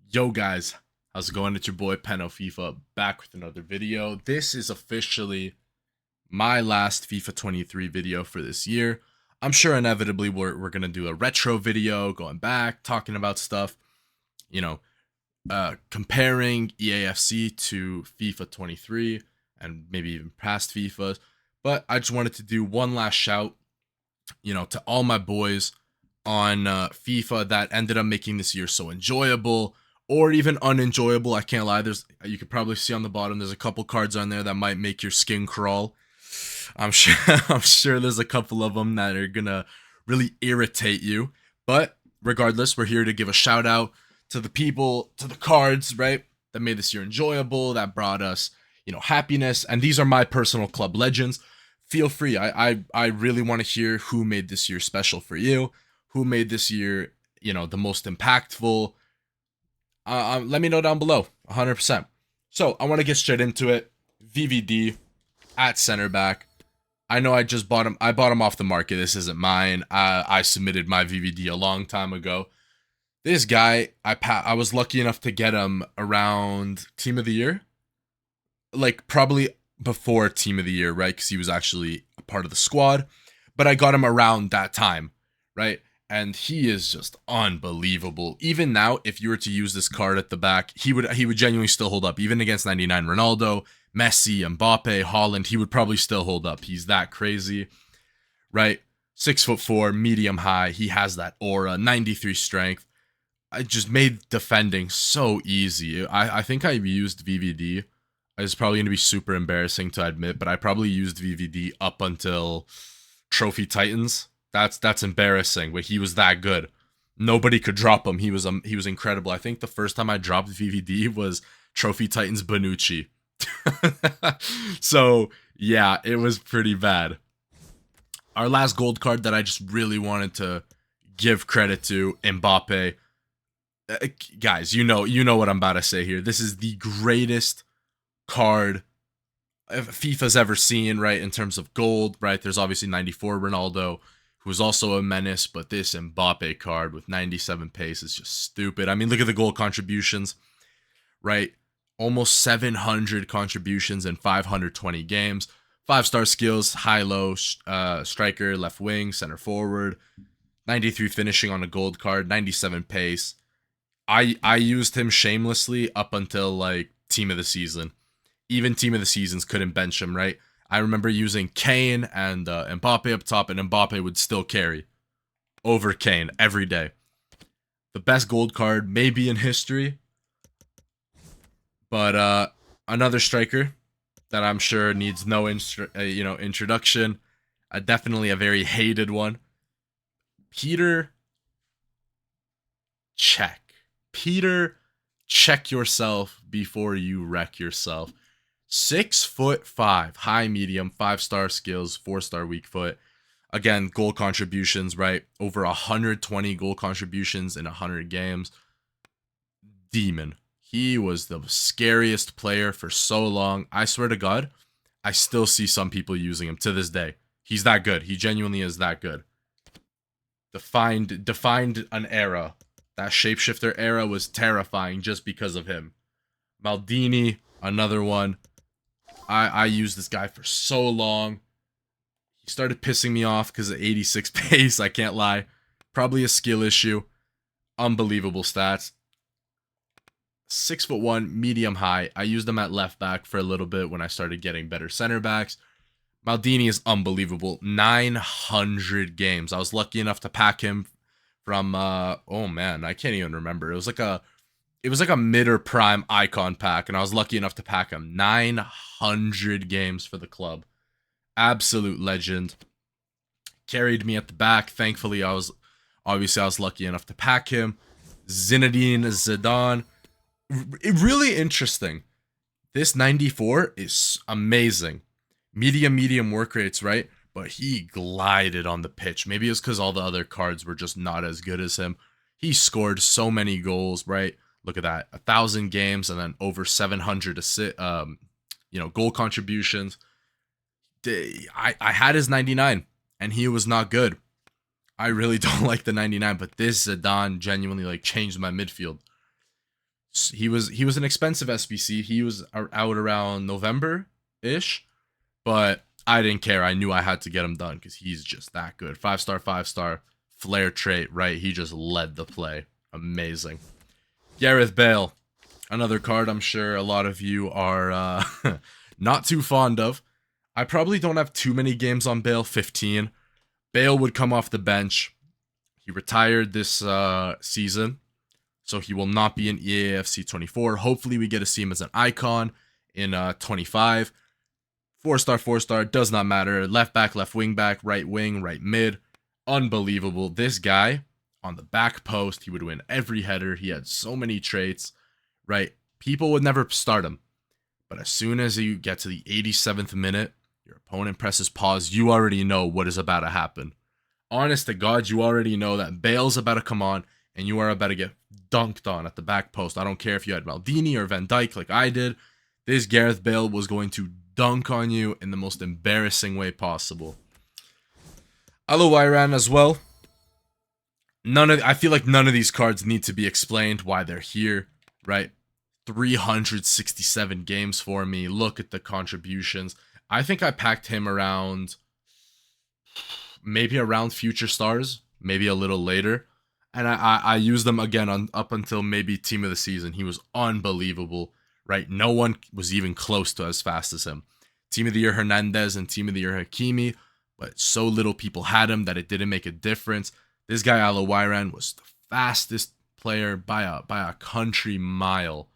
Yo guys, how's it going? It's your boy PennoFIFA back with another video. This is officially my last FIFA 23 video for this year. I'm sure inevitably we're gonna do a retro video, going back, talking about stuff, you know, comparing EAFC to FIFA 23 and maybe even past FIFAs. But I just wanted to do one last shout, to all my boys on FIFA that ended up making this year so enjoyable or even unenjoyable. I can't lie. You could probably see on the bottom there's a couple cards on there that might make your skin crawl. I'm sure I'm sure there's a couple of them that are gonna really irritate you. But regardless, we're here to give a shout out to the people, to the cards, right? That made this year enjoyable, that brought us, happiness. And these are my personal club legends. Feel free. I really want to hear who made this year special for you, who made this year, the most impactful. Let me know down below, 100%. So I want to get straight into it. VVD at center back. I know I just bought him. I bought him off the market. This isn't mine. I submitted my VVD a long time ago. This guy, I was lucky enough to get him around Team of the Year, like probably before Team of the Year, right? Because he was actually a part of the squad. But I got him around that time, right? And he is just unbelievable. Even now, if you were to use this card at the back, he would genuinely still hold up. Even against 99 Ronaldo, Messi, Mbappe, Holland, he would probably still hold up. He's that crazy, right? 6'4", medium high. He has that aura, 93 strength. I just made defending so easy. I think I used VVD. It's probably going to be super embarrassing to admit, but I probably used VVD up until Trophy Titans. That's embarrassing, but he was that good. Nobody could drop him. He was incredible. I think the first time I dropped VVD was Trophy Titans Bonucci. So yeah, it was pretty bad. Our last gold card that I just really wanted to give credit to, Mbappe. Guys, you know what I'm about to say here. This is the greatest card FIFA's ever seen, right? In terms of gold, right? There's obviously 94 Ronaldo, who was also a menace, but this Mbappe card with 97 pace is just stupid. I mean, look at the goal contributions, right? Almost 700 contributions in 520 games. 5-star skills, high-low, striker, left wing, center forward. 93 finishing on a gold card, 97 pace. I used him shamelessly up until like team of the season. Even team of the seasons couldn't bench him, right? I remember using Kane and Mbappe up top, and Mbappe would still carry over Kane every day. The best gold card maybe in history, but another striker that I'm sure needs no introduction. Definitely a very hated one. Peter Check. Peter, check yourself before you wreck yourself. 6'5", high medium, 5-star skills, 4-star weak foot. Again, goal contributions, right? Over 120 goal contributions in 100 games. Demon. He was the scariest player for so long. I swear to God, I still see some people using him to this day. He's that good. He genuinely is that good. Defined an era. That shapeshifter era was terrifying just because of him. Maldini, another one. I used this guy for so long. He started pissing me off because of 86 pace, I can't lie. Probably a skill issue. Unbelievable stats. 6'1", medium high. I used him at left back for a little bit when I started getting better center backs. Maldini is unbelievable. 900 games. I was lucky enough to pack him from oh man, I can't even remember. It was like a mid or prime icon pack, and I was lucky enough to pack him. 900 games for the club. Absolute legend. Carried me at the back. Thankfully, I was lucky enough to pack him. Zinedine Zidane. Really interesting. This 94 is amazing. Medium work rates, right? But he glided on the pitch. Maybe it's because all the other cards were just not as good as him. He scored so many goals, right? Look at that, 1,000 games and then over 700 goal contributions. I had his 99 and he was not good. I really don't like the 99, but this Zidane genuinely changed my midfield. He was an expensive SBC. He was out around November ish, but I didn't care. I knew I had to get him done because he's just that good. 5-star, 5-star, flair trait, right? He just led the play. Amazing. Gareth Bale, another card I'm sure a lot of you are not too fond of. I probably don't have too many games on Bale, 15. Bale would come off the bench. He retired this season, so he will not be in EAFC 24. Hopefully we get to see him as an icon in 25. 4-star, 4-star, does not matter. Left back, left wing back, right wing, right mid. Unbelievable. This guy on the back post, he would win every header. He had so many traits, right? People would never start him. But as soon as you get to the 87th minute, your opponent presses pause, you already know what is about to happen. Honest to God, you already know that Bale's about to come on and you are about to get dunked on at the back post. I don't care if you had Maldini or Van Dijk like I did. This Gareth Bale was going to dunk on you in the most embarrassing way possible. Alawairan as well. I feel like none of these cards need to be explained why they're here, right? 367 games for me. Look at the contributions. I think I packed him around Future Stars, maybe a little later. And I used them again up until maybe Team of the Season. He was unbelievable, right? No one was even close to as fast as him. Team of the Year Hernandez and Team of the Year Hakimi, but so little people had him that it didn't make a difference. This guy Alawairan was the fastest player by a country mile.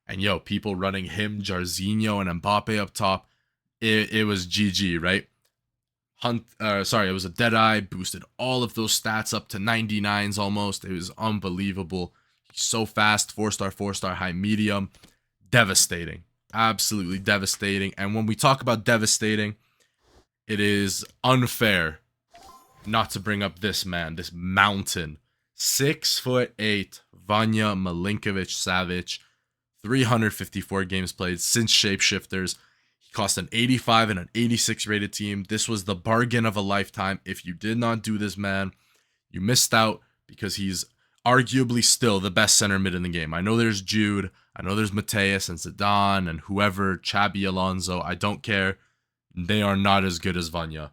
And people running him, Jarzinho, and Mbappe up top. It was GG, right? It was a Deadeye, boosted all of those stats up to 99s almost. It was unbelievable. He's so fast, 4-star, 4-star, high medium. Devastating. Absolutely devastating. And when we talk about devastating, it is unfair not to bring up this man, this mountain. 6'8", Vanya Milinkovic-Savic, 354 games played since Shapeshifters. He cost an 85 and an 86 rated team. This was the bargain of a lifetime. If you did not do this, man, you missed out because he's arguably still the best center mid in the game. I know there's Jude, I know there's Mateus and Zidane and whoever, Xabi Alonso. I don't care. They are not as good as Vanya.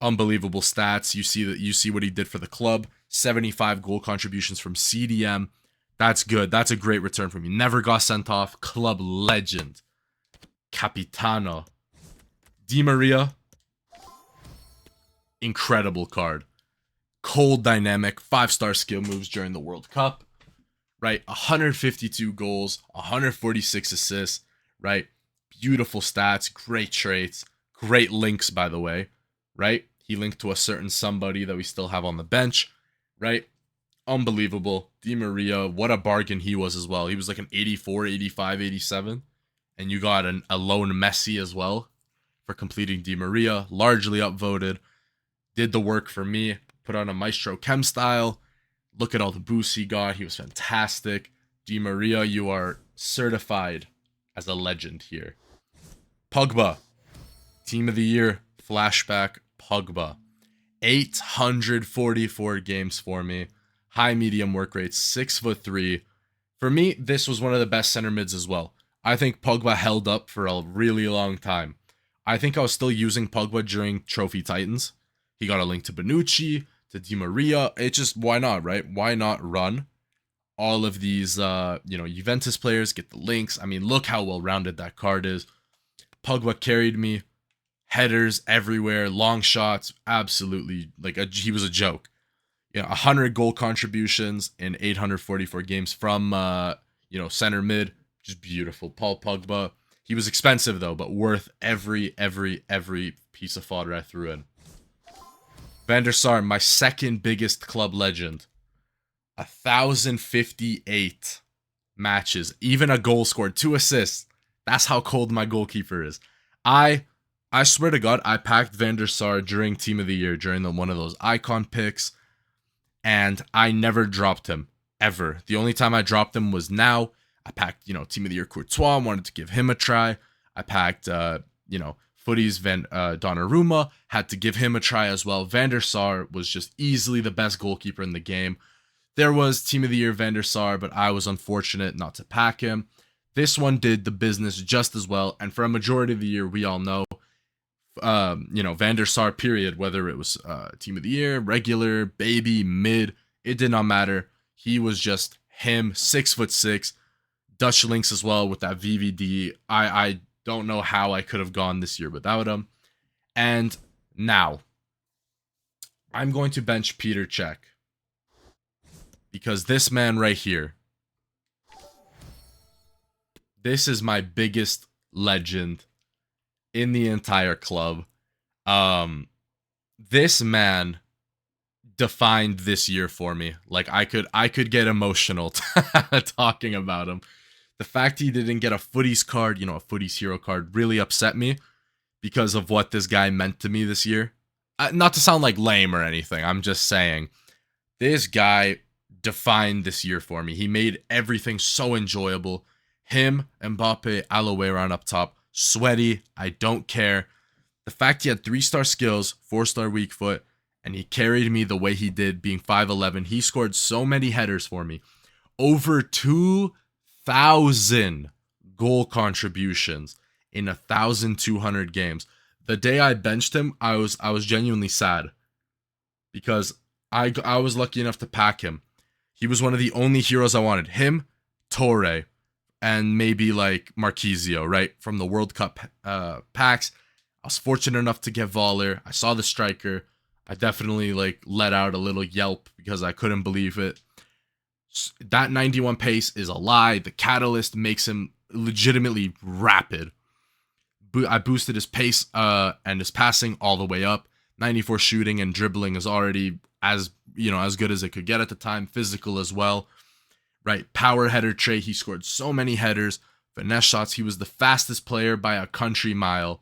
Unbelievable stats. You see what he did for the club. 75 goal contributions from CDM. That's good. That's a great return from you. Never got sent off. Club legend. Capitano. Di Maria. Incredible card. Cold dynamic. 5-star skill moves during the World Cup. Right? 152 goals. 146 assists. Right? Beautiful stats. Great traits. Great links, by the way. Right? He linked to a certain somebody that we still have on the bench. Right? Unbelievable. Di Maria, what a bargain he was as well. He was like an 84, 85, 87. And you got a lone Messi as well for completing Di Maria. Largely upvoted. Did the work for me. Put on a Maestro Chem style. Look at all the boosts he got. He was fantastic. Di Maria, you are certified as a legend here. Pogba. Team of the Year. Flashback. Pogba. 844 games for me. High medium work rates, 6'3". For me, this was one of the best center mids as well. I think Pogba held up for a really long time. I think I was still using Pogba during Trophy Titans. He got a link to Bonucci, to Di Maria. It just, why not, right? Why not run all of these, Juventus players, get the links. I mean, look how well-rounded that card is. Pogba carried me. Headers everywhere, long shots, absolutely, he was a joke. 100 goal contributions in 844 games from, center mid. Just beautiful. Paul Pogba. He was expensive, though, but worth every piece of fodder I threw in. Van der Sar, my second biggest club legend. 1,058 matches. Even a goal scored. 2 assists. That's how cold my goalkeeper is. I swear to God, I packed Van der Sar during Team of the Year, during one of those icon picks, and I never dropped him, ever. The only time I dropped him was now. I packed, Team of the Year Courtois, wanted to give him a try. I packed, Footy's Donnarumma, had to give him a try as well. Van der Sar was just easily the best goalkeeper in the game. There was Team of the Year Van der Sar, but I was unfortunate not to pack him. This one did the business just as well, and for a majority of the year, we all know, Van der Sar period, whether it was Team of the Year, regular, baby, mid, it did not matter. He was just him, 6'6", Dutch links as well with that VVD. I don't know how I could have gone this year without him. And now, I'm going to bench Peter Cech. Because this man right here, this is my biggest legend in the entire club. This man defined this year for me. Like, I could get emotional talking about him. The fact he didn't get a Footies card, a Footies hero card, really upset me because of what this guy meant to me this year. Not to sound like lame or anything, I'm just saying, this guy defined this year for me. He made everything so enjoyable. Him, Mbappe, Aloe up top, sweaty, I don't care. The fact he had 3-star skills, 4-star weak foot, and he carried me the way he did, being 5'11". He scored so many headers for me. Over 2,000 goal contributions in 1,200 games. The day I benched him, I was genuinely sad because I was lucky enough to pack him. He was one of the only heroes I wanted. Him, Torre, and maybe like Marquisio, right? From the World Cup packs. I was fortunate enough to get Voller. I saw the striker. I definitely let out a little yelp because I couldn't believe it. That 91 pace is a lie. The catalyst makes him legitimately rapid. I boosted his pace and his passing all the way up. 94 shooting and dribbling is already as good as it could get at the time. Physical as well, right? Power header trait. He scored so many headers, finesse shots. He was the fastest player by a country mile.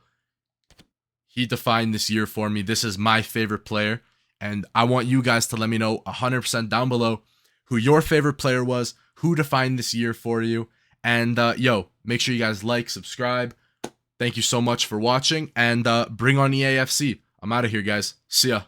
He defined this year for me. This is my favorite player, and I want you guys to let me know 100% down below who your favorite player was, who defined this year for you, and make sure you guys like, subscribe. Thank you so much for watching, and bring on EAFC. I'm out of here, guys. See ya.